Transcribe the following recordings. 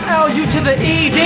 FLU to the ED,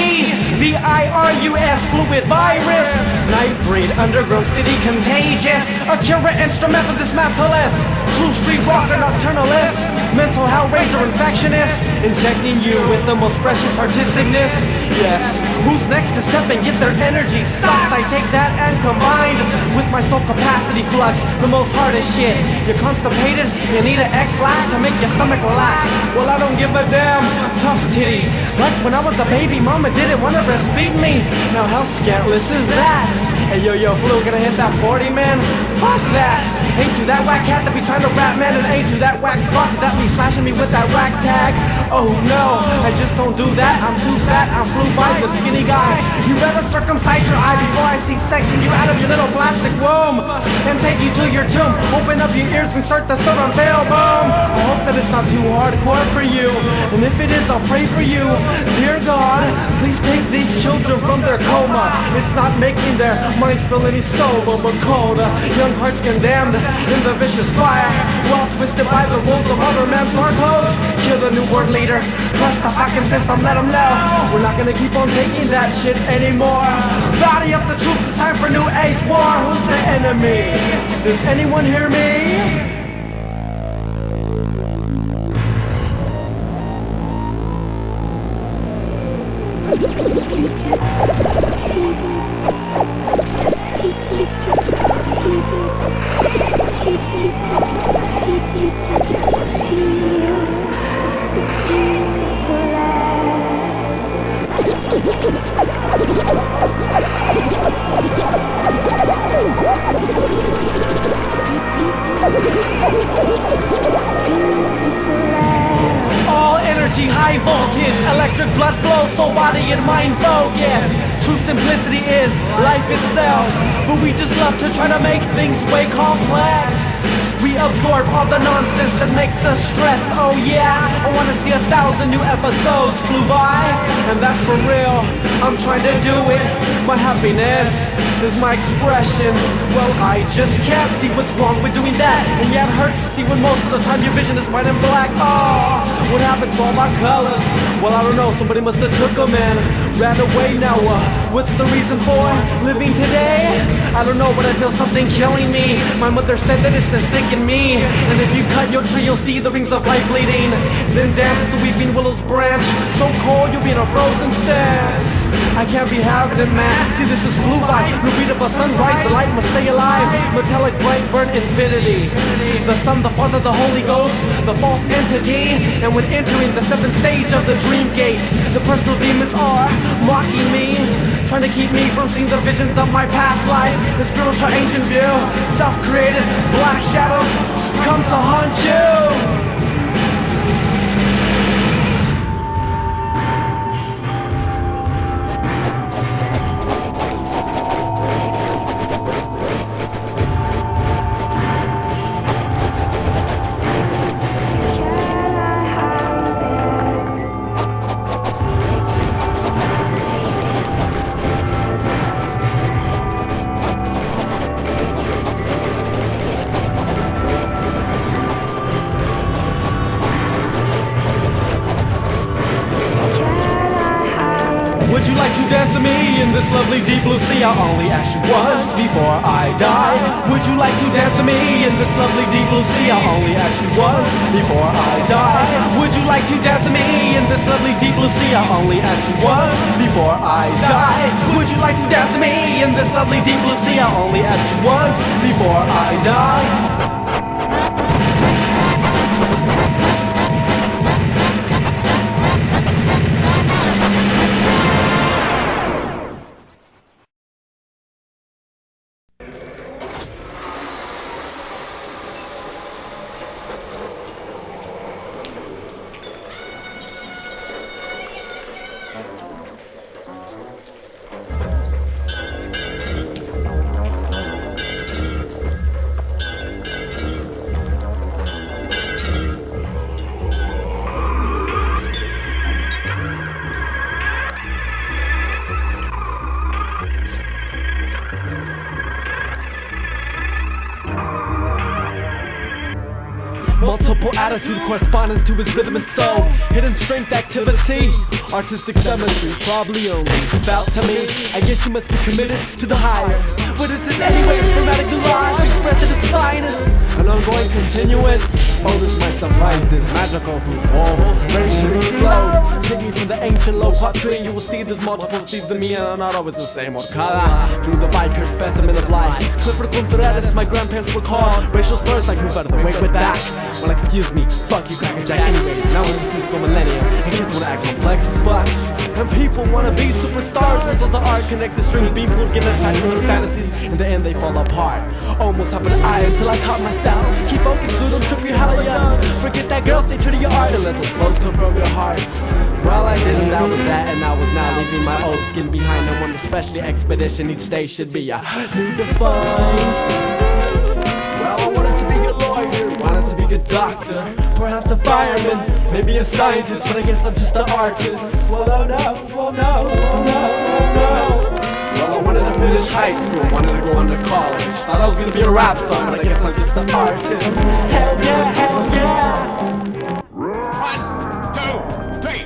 VIRUS, fluid virus, Nightbreed, underground city contagious, Akira instrumental dismantleless, true street rocker nocturnalist, mental hellraiser infectionist, injecting you with the most precious artisticness. Yes, who's next to step and get their energy sucked? I take that and combined with my soul capacity flux, the most hardest shit. You're constipated, you need an X-Lax to make your stomach relax. Well, I don't give a damn, tough titty. Like when I was a baby, mama didn't want to breastfeed me. Now how scantless is that? Hey yo, Flu, gonna hit that 40, man? Fuck that. Ain't you that whack cat that be trying to rap, man? And ain't you that whack fuck that be slashing me with that whack tag? Oh no, I just don't do that. I'm too fat, I'm Flu Vibe, the skinny guy. You better circumcise your eye before I see section you out of your little plastic womb and take you to your tomb. Open up your ears and start the sun on bail, boom. I hope that it's not too hardcore for you, and if it is, I'll pray for you. Dear God, please take these children from their coma. It's not making their minds feel any sober but colder. Young hearts condemned in the vicious fire, well twisted by the rules of other man's barcodes. Kill the new world leader, trust the fucking system, let them know we're not gonna keep on taking that shit anymore. Body up the troops, it's time for new age war. Who's the enemy? Does anyone hear me? All energy, high voltage, electric blood flow, soul, body, and mind focus. True simplicity is life itself, but we just love to try to make things way complex. We absorb all the nonsense that makes us stressed. Oh yeah, I wanna see 1,000 new episodes flew by, and that's for real. I'm trying to do it. My happiness is my expression. Well, I just can't see what's wrong with doing that, and yeah, it hurts to see when most of the time your vision is white and black. Oh, what happened to all my colors? Well, I don't know, somebody must have took them and ran away. Now what's the reason for living today? I don't know, but I feel something killing me. My mother said that it's the sick in me, and if you cut your tree you'll see the rings of light bleeding. Then dance with the weeping willow's branch, so cold you'll be in a frozen stance. I can't be having it, man. See, this is Flu Vibe, the beat of a sunrise, the light must stay alive. Metallic bright burn infinity, the sun, the father, the Holy Ghost, the false entity. And when entering the 7th stage of the dream gate, the personal demons are mocking me, trying to keep me from seeing the visions of my past life. The spiritual ancient view, self-created black shadows come to haunt you. Would you like to dance with me in this lovely deep blue sea? I'll only ask you once before I die. Would you like to dance with me in this lovely deep blue sea? I'll only ask you once before I die. Would you like to dance with me in this lovely deep blue sea? I'll only ask you once before I die. Would you like to dance with me in this lovely deep blue sea? I'll only ask you once before I die. express through the correspondence to his rhythm and soul. Hidden strength activity, artistic symmetry, probably only felt to me. I guess you must be committed to the higher. What is this anyways? Chromatic collage expressed at its finest. An ongoing continuance. Oh, this might surprise this magical fruit bowl, ready to explode. Take me from the ancient low quatrain. You will see there's multiple seeds in me, and I'm not always the same old color. Through the viper specimen of life, Clifford Contreras, my grandparents were called. Racial slurs like move out of the way, with back. Well, excuse me, fuck you, Cracker Jack. Anyways, now we're in this new school millennium, and kids wanna act complex as fuck. And people wanna be superstars. Results of art connect the strings, being pulled, get attached with their fantasies. In the end, they fall apart. Almost happened to I until I caught myself. Keep focused, dude, don't trip your hella young. Forget that girl, stay true to your art and let those flows come from your heart. Well, I didn't, that was that, and I was now leaving my old skin behind. And on this freshly expedition, each day should be a new define. Well, I wanted to be a lawyer, wanted to be a doctor, perhaps a fireman, maybe a scientist, but I guess I'm just an artist. Well, oh no, oh no, oh no, oh no. Well, I wanted to finish high school, wanted to go into college. Thought I was gonna be a rap star, but I guess I'm just an artist. Hell yeah, hell yeah. 1, 2, 3.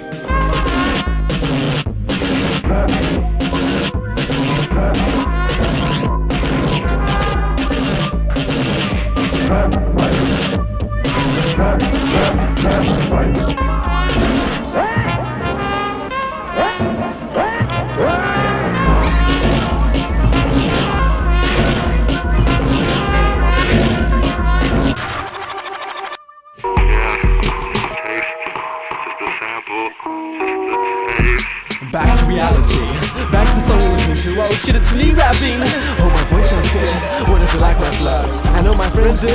Back to reality, back to the song we're listening to. Oh shit, it's me rapping. Oh, my voice sounds good. What if you like my flows? I know my friends do,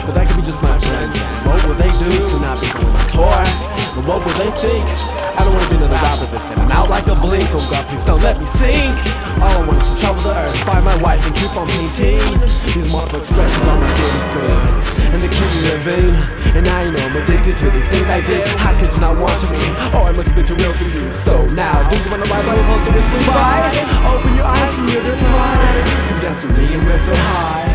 but that could be just my friends. What will they do? Soon I'll be going on tour. But what will they think? I don't wanna be another rapper that's in and out like a blink. Oh God, please don't let me sink. All I want is to travel the earth, find my wife and keep on painting. These multiple expressions are my daily thing, and they keep me living. And I know I'm addicted to these things I did. How could you not want to be? Oh, I must have been too real for you. So now, do you wanna ride by the close and we flew by? Open your eyes from your decline. Come dance with me and we'll feel high.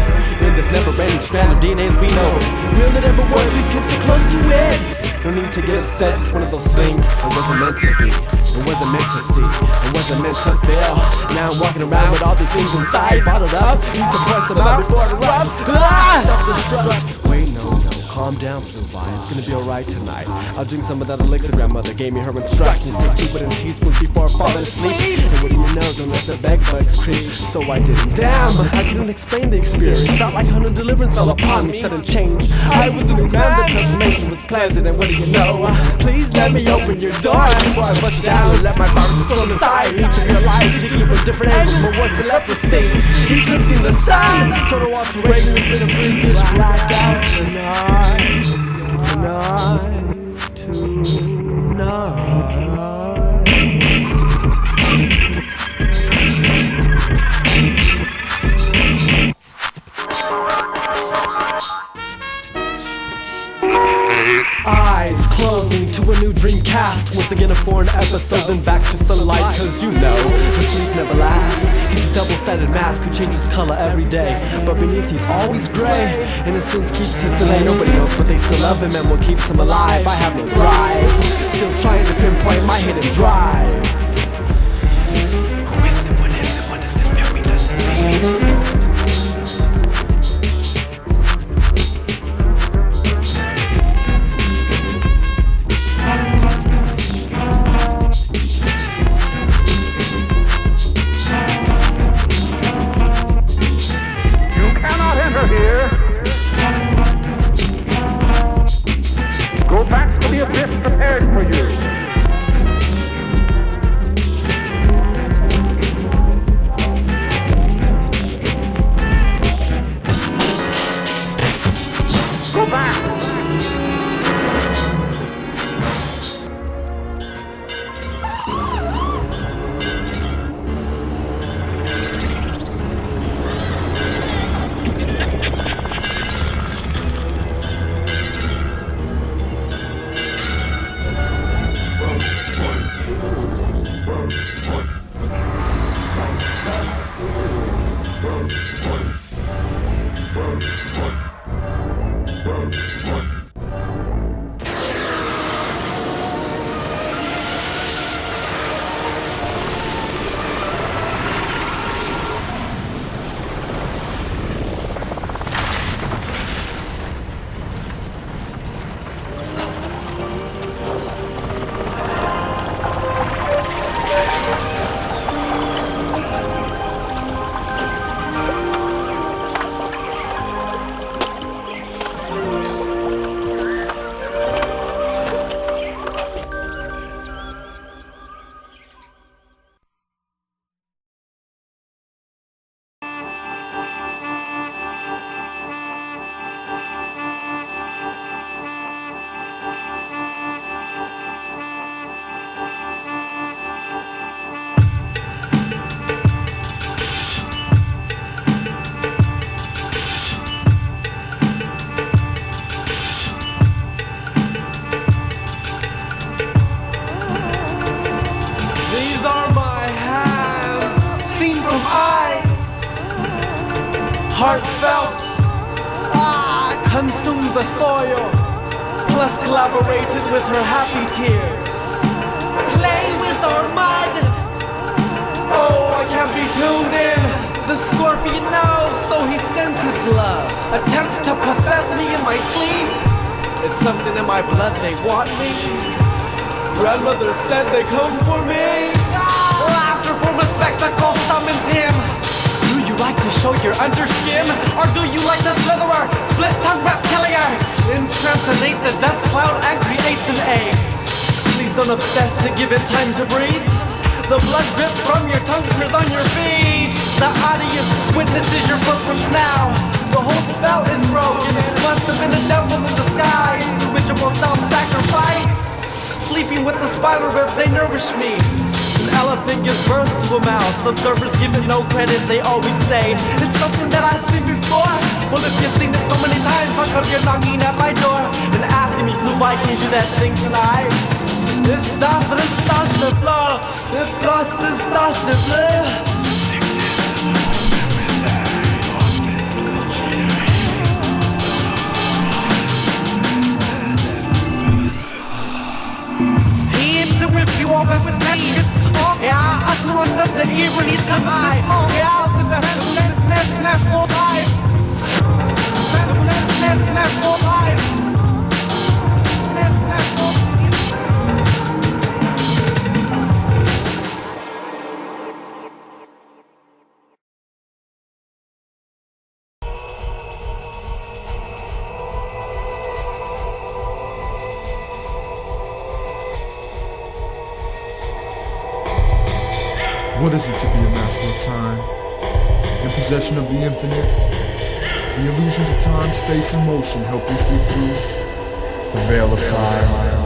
In this never-ending strand of DNA as we know it. Will it ever work? We've kept so close to it. No need to get upset, it's one of those things that wasn't meant to be. It wasn't meant to see, it wasn't meant to feel. Now I'm walking around with all these things inside, bottled up. Need to press them out before it erupts. Self-destruct. Wait, no, calm down, Fly. It's gonna be alright tonight. I'll drink some of that elixir grandmother gave me her instructions. Take 2 wooden teaspoons before falling asleep. And what do you know, don't let the bed bugs creep. So I didn't. Damn, I couldn't explain the experience. Felt like hundred deliverance fell upon me, sudden change. I was a new man, the transformation was pleasant. And what do you know? Please let me open your door before I rush down and let my virus soul inside. Need to realize you can from different angles, but what's the leprosy? Eclipsing the sun. Total alteration has been a freakish blackout tonight. Eyes closing to a new dream cast. Once again a foreign episode, then back to sunlight. Cause you know, the sleep never lasts. He's a double-sided mask who changes color every day, but beneath he's always gray. Innocence keeps his delay. Nobody knows but they still love him and what keeps him alive. I have no drive, still trying to pinpoint my hidden drive. Who is it? What is it? What does it feel me? Does it see me? Here. Go back to the abyss prepared for you. Go back. Heartfelt, consumed the soil, plus collaborated with her happy tears. Play with our mud. Oh, I can't be tuned in. The scorpion knows, so he sends his love. Attempts to possess me in my sleep. It's something in my blood, they want me. Grandmother said they come for me. Laughter from a spectacle summons him. Do you like to show your underskin? Or do you like the slitherer, split-tongued reptilian? Intransinate the dust cloud and creates an egg. Please don't obsess to give it time to breathe. The blood drip from your tongue smears on your feet. The audience witnesses your footprints now. The whole spell is broken. It must have been a devil in disguise. The ritual self-sacrifice. Sleeping with the spider webs, they nourish me. An elephant gives birth to a mouse. Observers give it no credit, they always say it's something that I've seen before. Well, if you've seen it so many times, how come you're knocking at my door and asking me, Blue, why can't you do that thing tonight? It's stuff, it's stuff, the flow. It's lost, it's lost, the blood. You always with me. Yeah, I know another here when he's survive. Yeah, this is national life. National life. What is it to be a master of time? In possession of the infinite? The illusions of time, space, and motion help you see through the veil of time.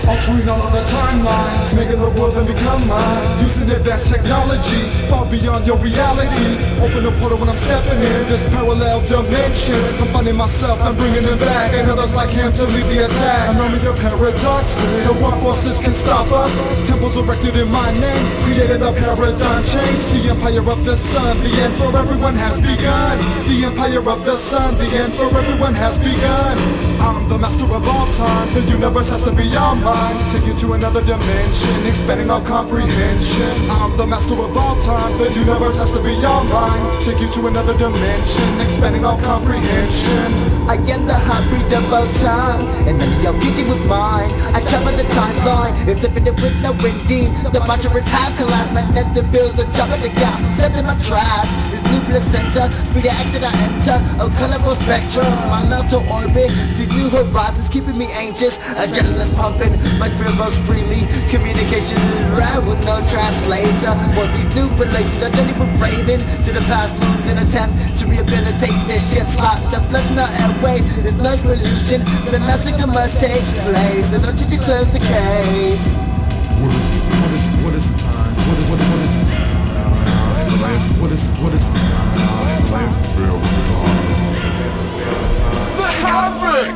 Altering all other timelines, making the world then become mine. Using advanced technology, far beyond your reality. Open the portal when I'm stepping in this parallel dimension. I'm finding myself, I'm bringing it back, and others like him to lead the attack. I'm your paradoxes, the wrong forces can stop us. Temples erected in my name, created a paradigm change. The empire of the sun, the end for everyone has begun. The empire of the sun, the end for everyone has begun. I'm the master of all time, the universe has to be all mine. Take you to another dimension, expanding our comprehension. I'm the master of all time, the universe has to be all mine. Take you to another dimension, expanding our comprehension. I am the hybrid of all time, and none of y'all getting with mine. I travel the timeline, it's infinite with no ending. The mantra is time to last, my net that feels the drop of the gas. Set in my trash, this new placenta, free to exit, I enter. A colorful spectrum, my love to orbit. These new horizons keeping me anxious, adrenaline's pumping. My spirit goes freely, communication is rare with no translator. For these new relations, I journey with raving to the past moves and attempt to rehabilitate this shit. Slot the flood in our airways, there's no pollution. The massacre must take place, and don't you close the case. What is time? What is The havoc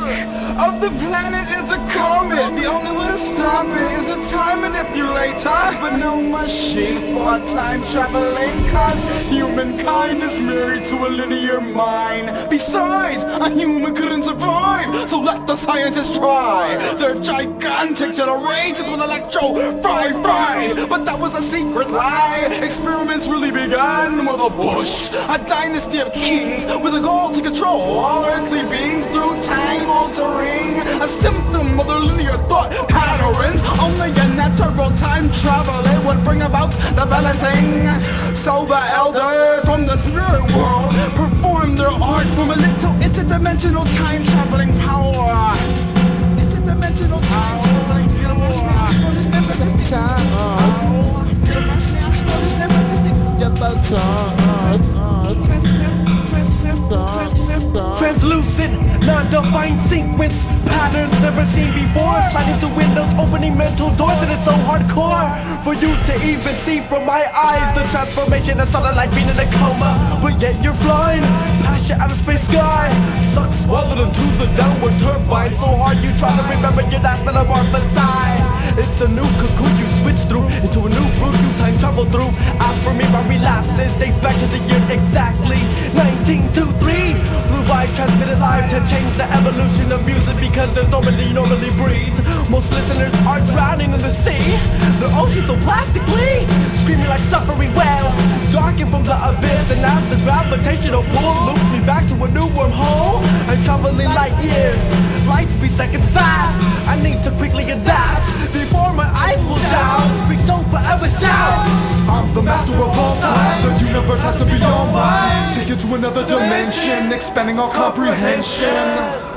of the planet is a comet. The only way to stop it is a time manipulator. But no machine for time traveling, cause humankind is married to a linear mind. Besides, a human couldn't survive, so let the scientists try their gigantic generators with electro fry. But that was a secret lie. Experiments really began with a bush, a dynasty of kings with a goal to control all earthly beings through time altering. A symptom of the linear thought patterns. Only a natural time traveling would bring about the balancing. So the elders from the spirit world perform their art from a little interdimensional time traveling power. Interdimensional time traveling Translucent, non-defined sequence, patterns never seen before. Sliding through windows, opening mental doors, and it's so hardcore for you to even see from my eyes the transformation that started like being in a coma. But yet you're flying past your outer space sky, sucks swallowed into the downward turbine. So hard you try to remember your last metamorphosized. It's a new cocoon you switch through, into a new route you time travel through. As for me, my relapses dates back to the year exactly 1923. Blue vibe transmitted live to change the evolution of music, because there's nobody normally breathes. Most listeners are drowning in the sea, their oceans so plastically, screaming like suffering whales, darkened from the abyss. And as the gravitational pull loops me back to a new wormhole, I'm traveling light years, light speed seconds fast. I need to quickly adapt before my eyes will down. FreekShow forever shout, I'm the master of all time. The universe has to be all mine. Take you to another dimension, expanding our comprehension.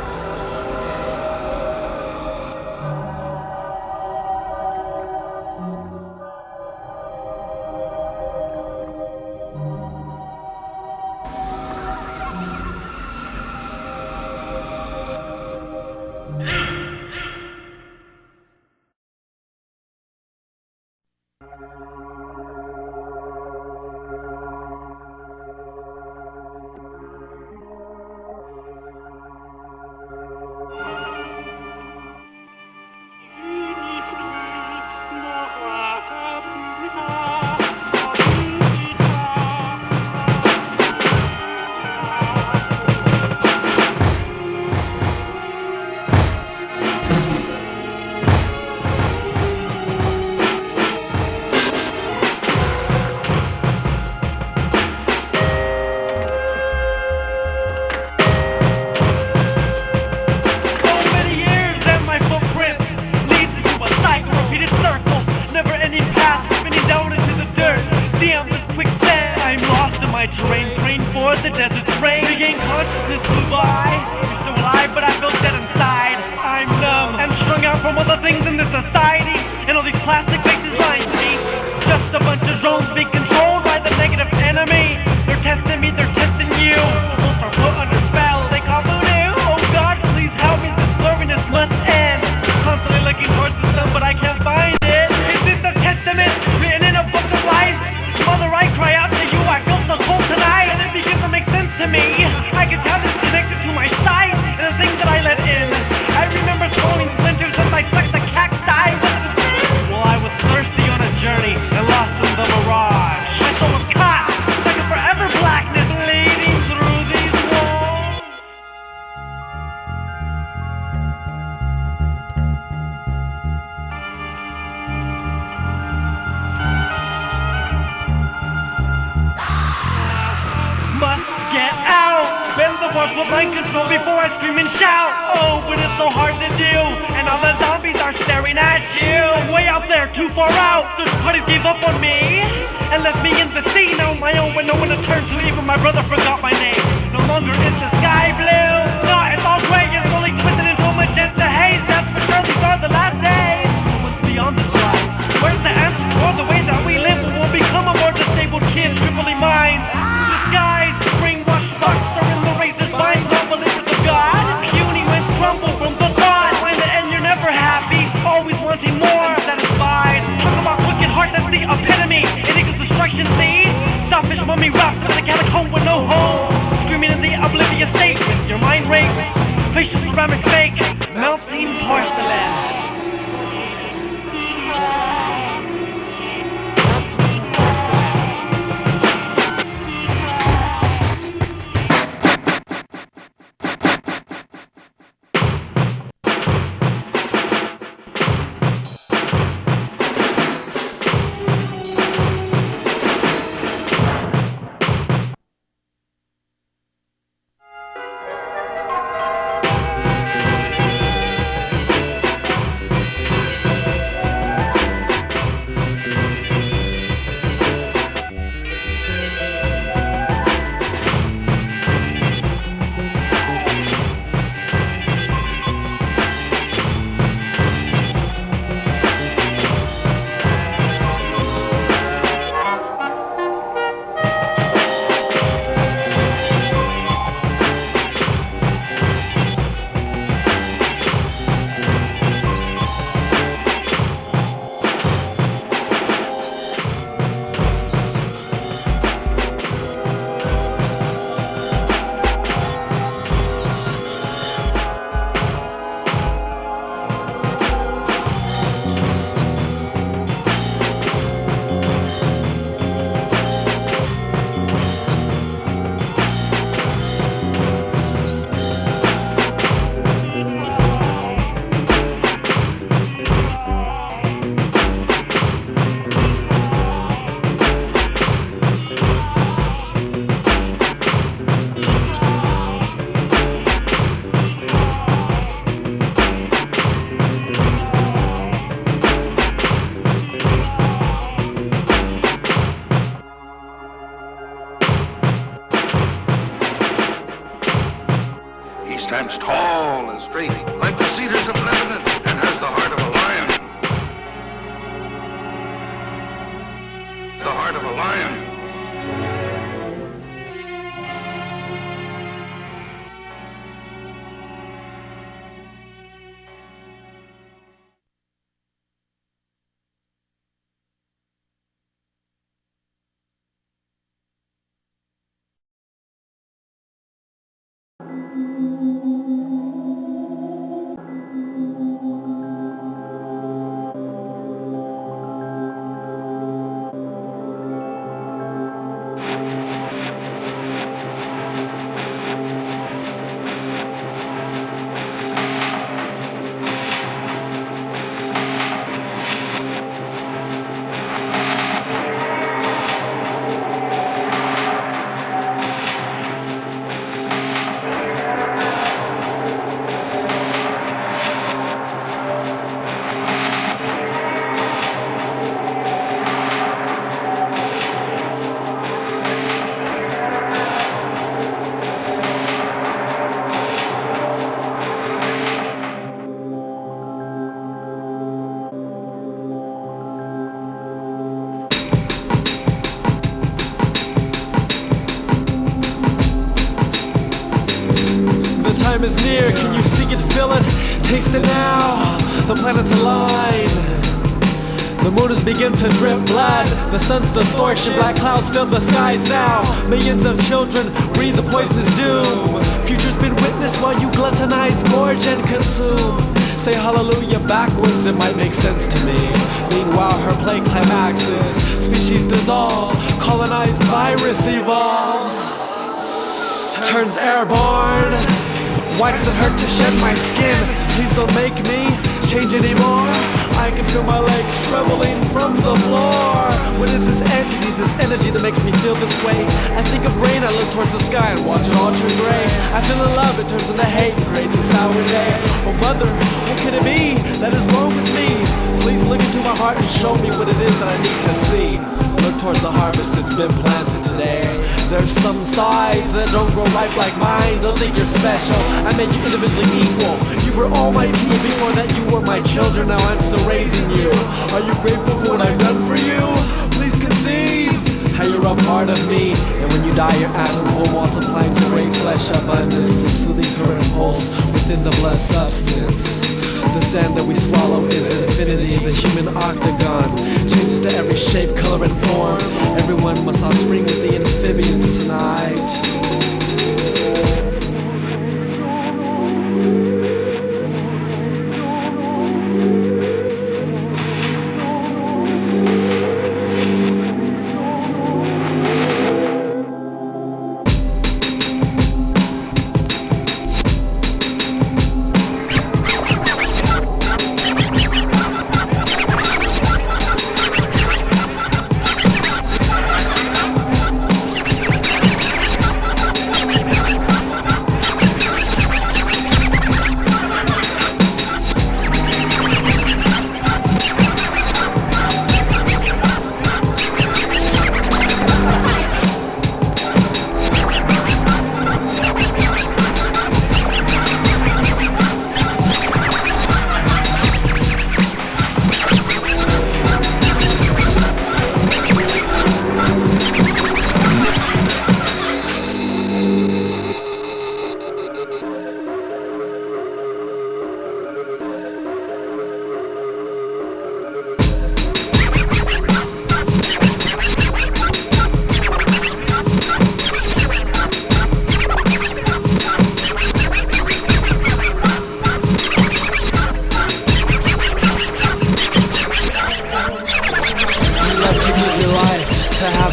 Terrain, praying for the desert's rain. Regain consciousness flew by. You're still alive, but I feel dead inside. I'm numb and strung out from all the things in this society, and all these plastic faces lying to me. Just a bunch of drones being controlled by the negative enemy. They're testing me, they're testing you. Most are put under spell, they call voodoo. Oh God, please help me, this blurriness must end. Constantly looking towards the sun, but I can't find it. Is this a testament written in a book of life? Mother, I cry out to you, I feel so cold tonight, and it begins to make sense to me. I can tell it's connected to my sight and the things that I let in. I remember swallowing splinters as I sucked the cacti. Well, I was thirsty on a journey and lost in the mirage. My soul was caught, stuck in forever blackness, leading through these walls. Must get out, bend the bars with mind control before I scream and shout. Oh, but it's so hard to do, and all the zombies are staring at you. Way out there, too far out, search parties gave up on me and left me in the sea. Now on my own with no one to turn to, even my brother forgot my name. No longer is the sky blue, no, it's all gray, it's slowly twisted into a magenta haze. That's for sure, these are the last days. What's beyond this life? Where's the answers for the way that we live? When we'll become a more disabled kids, tripling minds. Skies, brainwashed thoughts are in the razor's mind, not believers of God. Puny minds crumble from the thought. Find the end, you're never happy, always wanting more, unsatisfied. Talk about quick and hard, that's the epitome. It equals destruction, see? Selfish mummy wrapped in a catacomb with no home, screaming in the oblivious state with your mind raised. is near, can you see it, feel it, taste it now? The planets align, the moon has begun to drip blood, the sun's distortion, black clouds fill the skies now. Millions of children breathe the poisonous doom. Future's been witnessed while you gluttonize, gorge and consume. Say hallelujah backwards, it might make sense to me. Meanwhile her play climaxes, species dissolve, colonized virus evolves, turns airborne. Why does it hurt to shed my skin? Please don't make me change anymore. I can feel my legs trembling from the floor. What is this entity, this energy that makes me feel this way? I think of rain, I look towards the sky and watch it all turn gray. I feel in love, it turns into hate, creates a sour day. Oh mother, what could it be that is wrong with me? Please look into my heart and show me what it is that I need to see. Look towards the harvest that's been planted today. There's some sides that don't grow ripe like mine. Don't think you're special, I made you individually equal. You were all my people before that, you were my children. Now I'm still raising you. Are you grateful for what I've done for you? Please conceive how you're a part of me. And when you die your atoms will multiply into great flesh abundance. The soothing current pulse within the blood substance. The sand that we swallow is infinity, the human octagon changes to every shape, color, and form. Everyone must offspring with the amphibians tonight.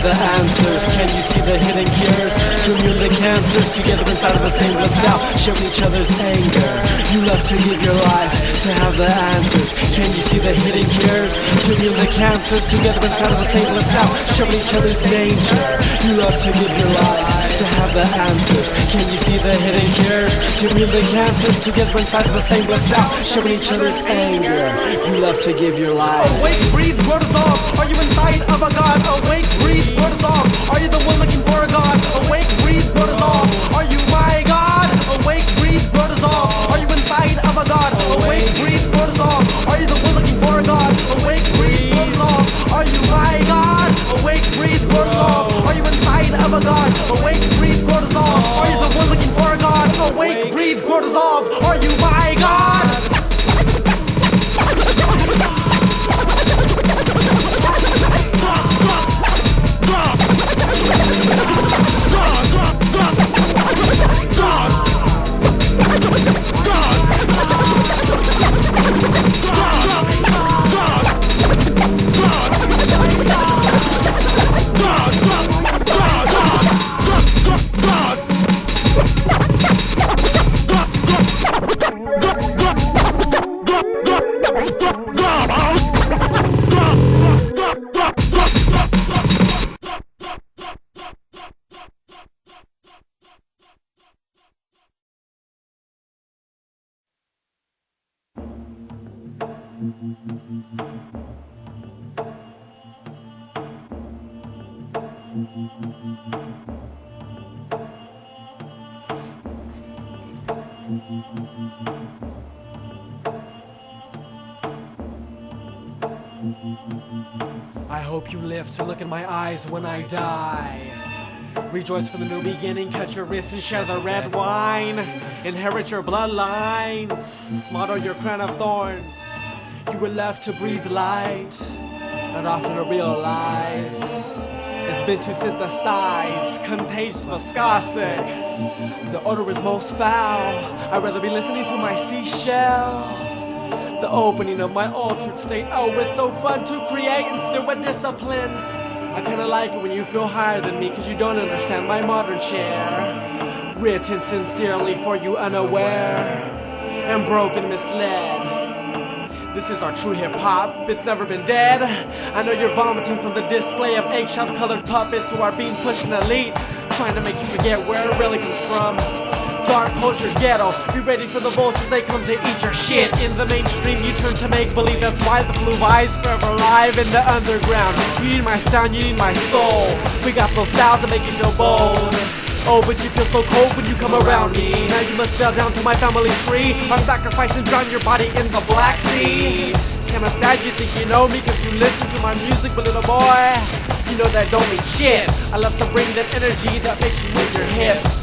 The answers, can you see the hidden cures to immune the cancers together inside of the same blood cell, sharing each other's anger? You love to give your life to have the answers. Can you see the hidden cures to immune the cancers together inside of the same blood cell, sharing each other's danger? You love to give your life to have the answers. Can you see the hidden cures to immune the cancers together inside of the same blood cell, sharing each other's anger? You love to give your life. Awake, breathe, grow dissolve. Are you inside of a god? Awake, breathe, grow dissolve. Are you the one looking for a god? Awake, breathe, grow dissolve. Are you my god? Awake, breathe, grow dissolve. Are you inside of a god? Awake, breathe, grow dissolve. Are you the one looking for a god? Awake, breathe, grow dissolve. Are you my god? Awake, breathe, grow dissolve. Are you inside of a god? Awake, breathe, grow dissolve. Are you the one looking for a god? Awake, breathe, grow dissolve. Are you my god? I hope you live to look in my eyes when I die. Rejoice for the new beginning, cut your wrists and share the red wine. Inherit your bloodlines, model your crown of thorns. You were left to breathe light, not often to realize it's been too synthesized, contagious, viscosic. The odor is most foul. I'd rather be listening to my seashell. The opening of my altered state. Oh, it's so fun to create and still with discipline. I kinda like it when you feel higher than me, cause you don't understand my modern chair. Written sincerely for you unaware and broken, misled. This is our true hip-hop, it's never been dead. I know you're vomiting from the display of eggshell colored puppets who are being pushed in elite, trying to make you forget where it really comes from. Dark culture ghetto, be ready for the vultures, they come to eat your shit. In the mainstream you turn to make-believe, that's why the flu vi's forever live in the underground. You need my sound, you need my soul. We got those styles that make you feel bold. Oh, but you feel so cold when you come around me. Now you must bow down to my family tree. I'll sacrifice and drown your body in the Black Sea. It's kinda sad you think you know me, cause you listen to my music, but little boy, you know that don't mean shit. I love to bring that energy that makes you move your hips.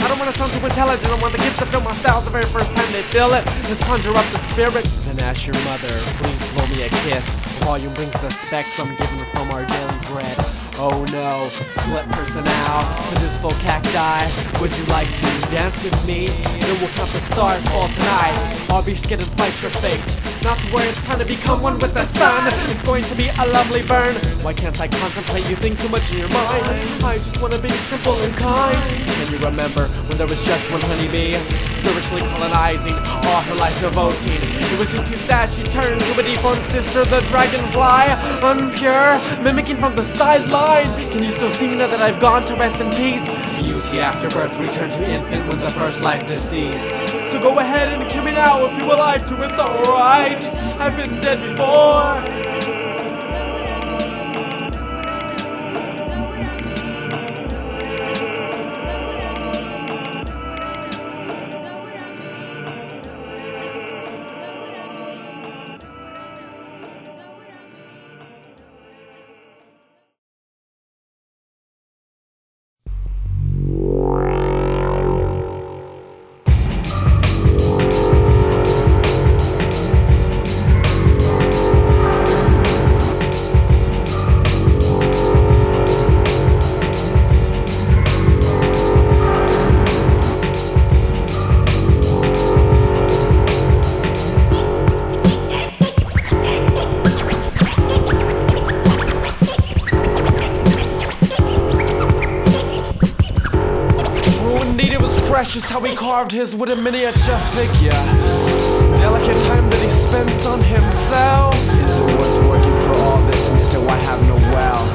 I don't wanna sound too intelligent, I want the kids to feel my style the very first time they feel it. Let's conjure up the spirits. Then ask your mother, please blow me a kiss. Volume brings the spectrum given from our daily bread. Oh no, split personnel to this full cacti. Would you like to dance with me? Then we'll count the stars fall tonight. I'll be scared and fight your fate. Not to worry, it's time to become one with the sun. It's going to be a lovely burn. Why can't I contemplate? You think too much in your mind. I just wanna be simple and kind. Can you remember when there was just one honeybee, spiritually colonizing, all her life devoting? It was just too sad she turned to a deformed sister, the dragonfly, unpure, mimicking from the sideline. Can you still see now that I've gone to rest in peace? Beauty after birth, return to infant when the first life deceased. So go ahead and kill me now if you would like to, it's alright. I've been dead before. Precious how he carved his wooden miniature figure. Delicate time that he spent on himself. Is it worth working for all this and still I have no wealth?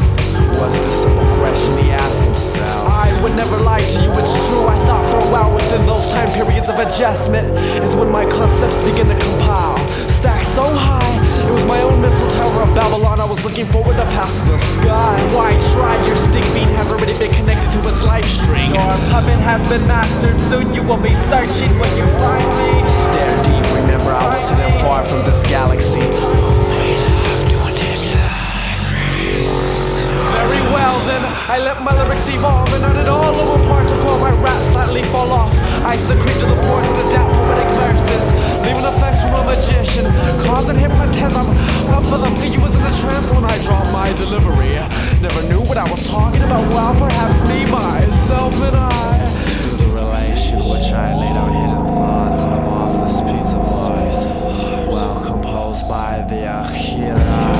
Was the simple question he asked himself. I would never lie to you, it's true. I thought for a while within those time periods of adjustment is when my concepts begin to compile. Stacked so high, it was my own mental tower of Babylon. I was looking forward to pass the sky. Why try? Your stick bean has already been connected to its life string. Your puppet has been mastered. Soon you will be searching when you find me. Stare deep, remember I wasn't far from this galaxy. Very well then, I let my lyrics evolve and earn it all over particle. My rap slightly fall off. I secrete to the pores and adapt poetic verses, leaving effects from a magician, causing hypnotism. Up for them, you was in a trance when I dropped my delivery. Never knew what I was talking about. Well, perhaps me, myself, and I. The relation which I laid out hidden thoughts on a marvelous piece of voice, well composed by the Akira.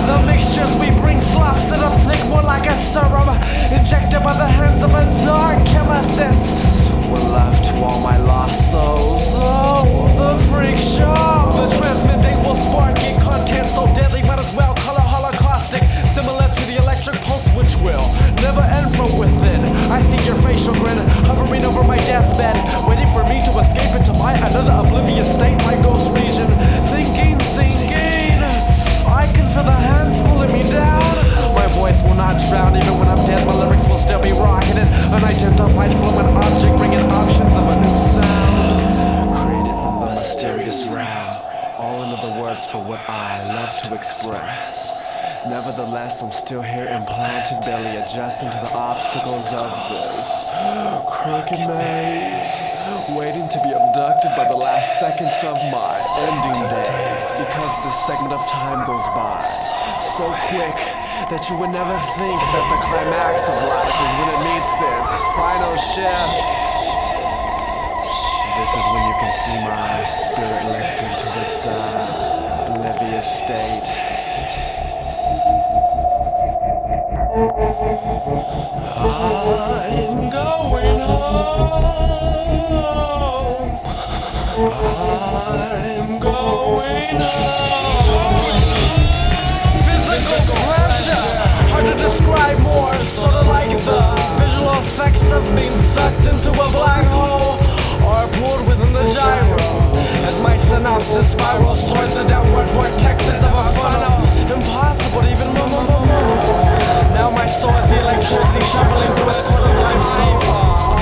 The mixtures we bring slops it up thick, more like a serum, injected by the hands of a dark chemist. We're left to all my lost souls. Oh, the FreekShow. The transmitting will spark in content so deadly, might as well call it holocaustic, similar to the electric pulse which will never end from within. I see your facial grin hovering over my deathbed, waiting for me to escape into my another oblivious state, my ghost region. Thinking, sinking, I can feel the hands pulling me down. My voice will not drown, even when I'm dead. My lyrics will still be rocking it. Unidentified fluent object, bringing options of a new sound, created from the mysterious round. All in other words for what I love to express. Nevertheless, I'm still here implanted, barely adjusting to the obstacles of this crooked maze, waiting to be abducted by the last seconds of my ending days, because this segment of time goes by so quick that you would never think that the climax of life is when it meets its final shift. This is when you can see my spirit lift into its oblivious state. I'm going home. I'm going home. Physical pressure, hard to describe more. Sorta like the visual effects of being sucked into a black hole or pulled within the gyro. As my synopsis spirals towards the downward vortexes of a funnel, impossible to even move. Now my soul is the electricity traveling through its quarter life cycle.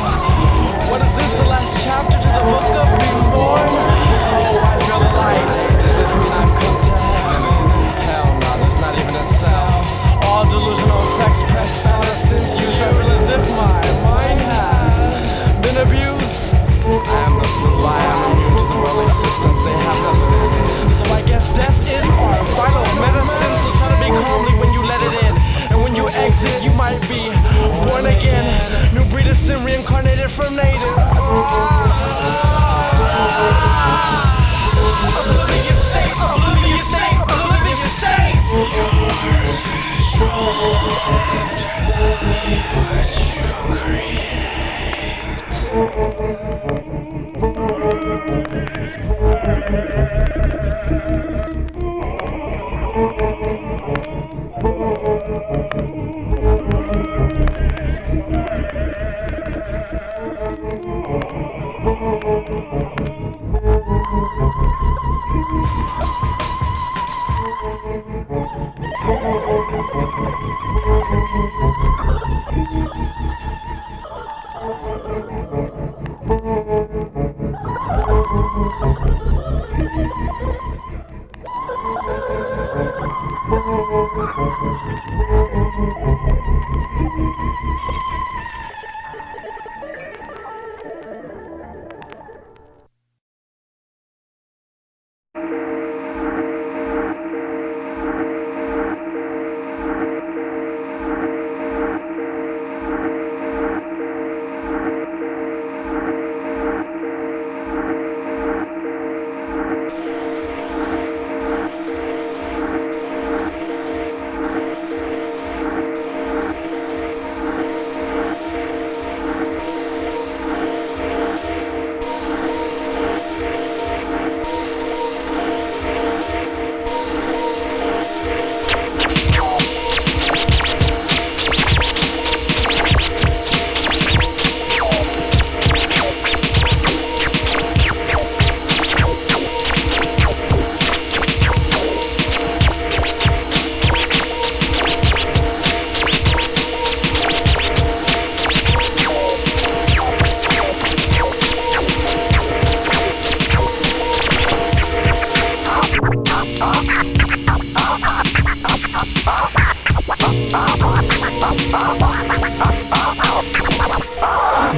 What is this, the last chapter to the book of being born? Oh, I feel the light. Does this mean I've come to heaven? Hell no, there's not even itself. All delusional effects pressed out since you feel as if my mind has been abused. I am the flu, I am immune to the worldly systems they have us in. So I guess death is our final medicine. So try to be calmly when you let it in. And when you exit, you might be born again. New breed of sin reincarnated from native. Oblivious state, oblivious state, oblivious state. You're what you create.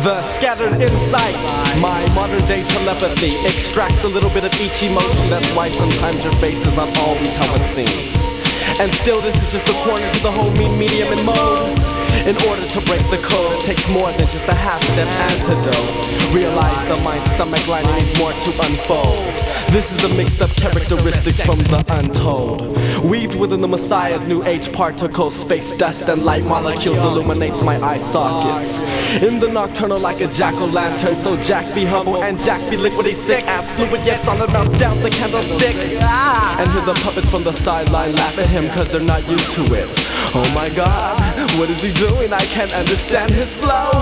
The scattered insight, my modern day telepathy extracts a little bit of each emotion. That's why sometimes your face is not always how it seems. And still this is just a corner to the whole medium and mode. In order to break the code, it takes more than just a half-step antidote. Realize the mind's stomach lining needs more to unfold. This is the mixed up characteristics from the untold. Weaved within the Messiah's new age particles, space dust and light molecules illuminates my eye sockets. In the nocturnal like a jack-o'-lantern, so Jack be humble and Jack be liquidy sick. As fluid yet solid bounce down the candlestick. And hear the puppets from the sideline laugh at him cause they're not used to it. Oh my God, What is he doing? I can't understand his flow.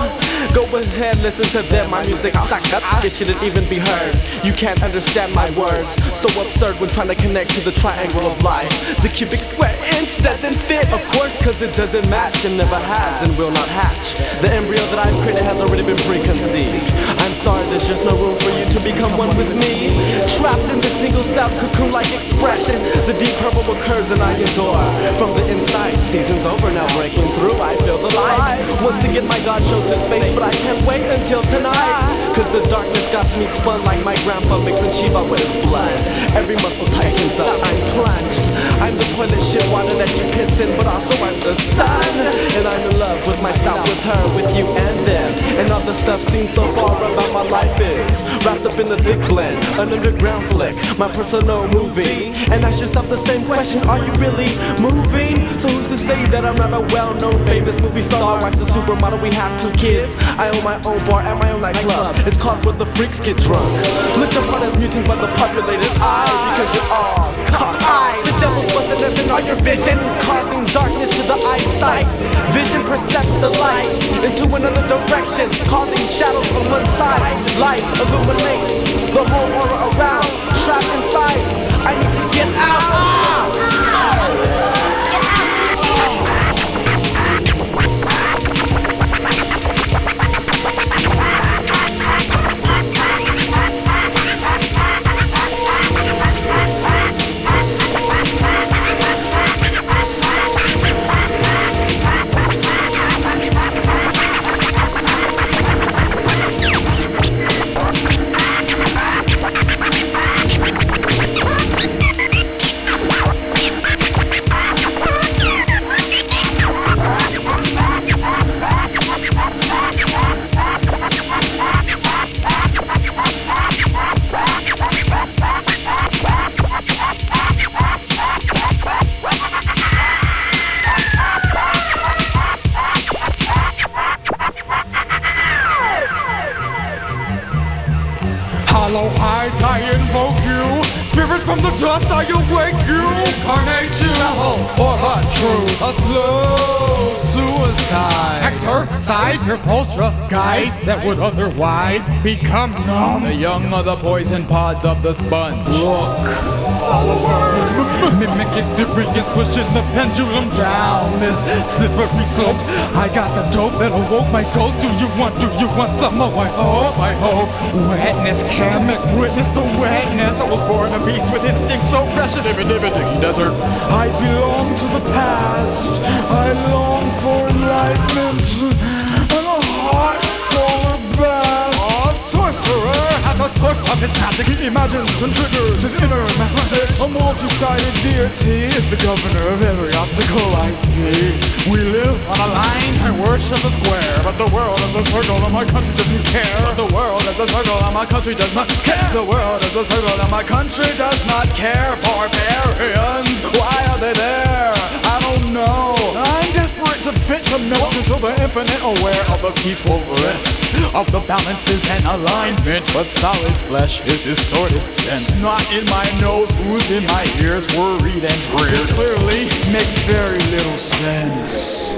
Go ahead, listen to them, my music sucks. It shouldn't even be heard. You can't understand my words. So absurd when trying to connect to the triangle of life. The cubic square inch doesn't fit, of course, cause it doesn't match and never has and will not hatch. The embryo that I've created has already been preconceived. I'm sorry, there's just no room for you to become one with me. Trapped in this single-cell cocoon-like expression, the deep purple occurs and I adore. From the inside, season's over, now breaking through, I feel the light. Once again my God shows his face, but I can't wait until tonight. Cause the darkness got me spun like my grandpa mixing Shiva with his blood. Every muscle tightens up, I'm plunged. I'm the toilet shit water that you piss in, but also I'm the sun. And I'm in love with myself, with her, with you and them. And all the stuff seen so far about my life is wrapped up in the thick blend, an underground flick, my personal movie. And ask yourself the same question, are you really moving? So who's to say that I'm not a well-known famous movie star? Watch the supermodel, we have 2 kids. I own my own bar and my own nightclub. It's called Where the Freaks Get Drunk. Looked upon as mutants by the populated eye, because you're all cock-eyed. The devil's busting in all your vision, causing darkness to the eyesight. Vision percepts the light into another direction, causing shadows on one side. Light illuminates the whole aura around. Trapped inside, I need to get out. Hollow eyes, I invoke you. Spirits from the dust, I awake you. Carnation, or a truth, a slow suicide. Exercise your poltergeist that would otherwise become numb. The young are the poison pods of the sponge. Look, followers, mimic experience, pushing the pendulum down this slippery slope. I got the dope that awoke my ghost. Do you want some of my hope? I hope wetness can mix, witness the wetness. I was born a beast with instincts so precious. Diggy desert. I belong to the past. I long for enlightenment and a heart solar bath. A sorcerer has a source of his magic. He imagines and triggers his inner mathematics. A multi-sided deity is the governor of every obstacle I see. We live on a line and worship a square, but the world is a circle and my country doesn't care. The world is a circle and my country does not care. The world is a circle and my country does not care. Barbarians, why are they there? I don't know. I'm desperate to fit, to melt into the infinite, aware of the peaceful bliss of the balances and alignment. But solid flesh is distorted sense. Not in my nose, ooze in my ears, worried and dreared. Clearly makes very little sense.